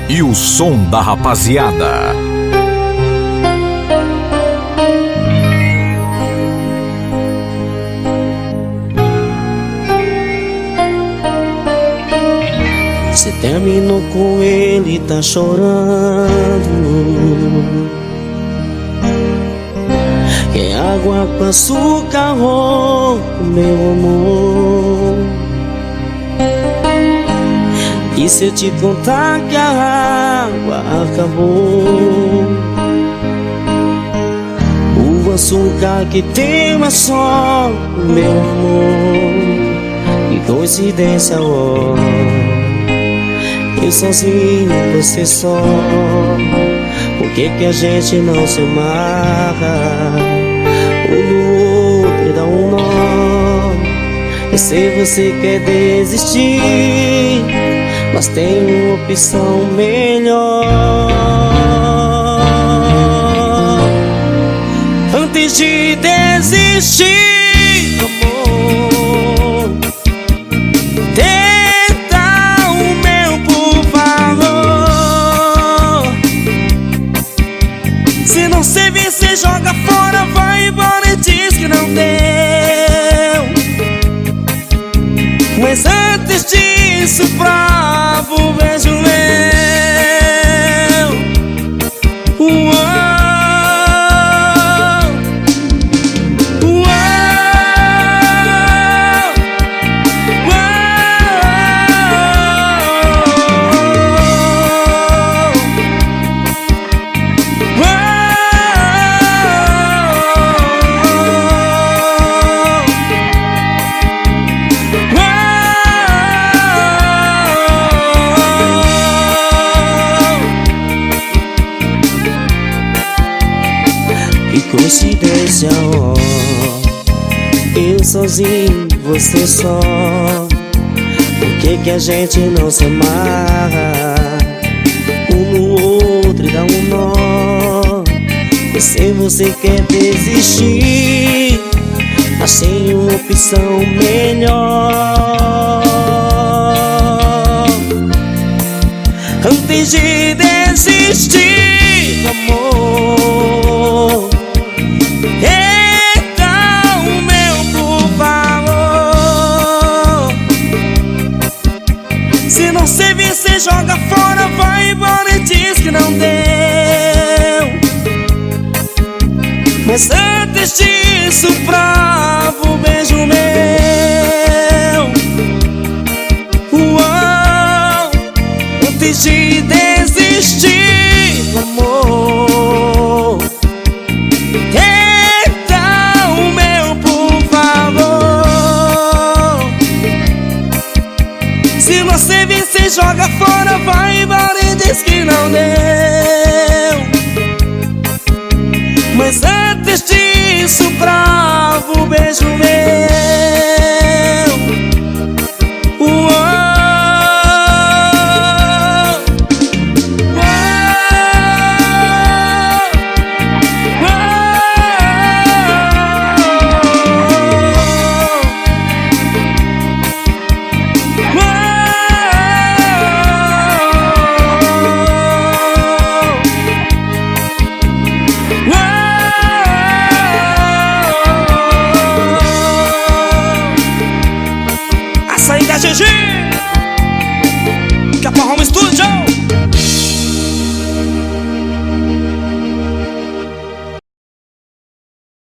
e o som da rapaziada. Você terminou com ele, tá chorando. É água com açúcar, oh, meu amor. E se eu te contar que a água acabou, o açúcar que tem é só, meu amor. Que coincidência, oh. Eu sozinho, você só. Por que que a gente não se amarra? Um no outro dá um nó. Eu sei você quer desistir, mas tem uma opção melhor. Antes de desistir, amor, tenta o meu, por favor. Se não servir, você joga fora, vai embora e diz que não deu. Mas antes disso, prova o beijo meu. Que coincidência, oh. Eu sozinho, você só. Por que que a gente não se amarra? Um no outro e dá um nó. Eu sei você quer desistir, mas tem uma opção melhor. Antes de desistir, amor, eita o meu, por favor. Se não servir, você joga fora, vai embora e diz que não deu. Mas antes disso, prova o beijo meu. Uou, antes de desistir, amor, tenta o meu, por favor. Se você vir, você joga fora, vai embora e diz que não deu. Mas antes disso, prova o beijo meu. Uou, açaí da GG.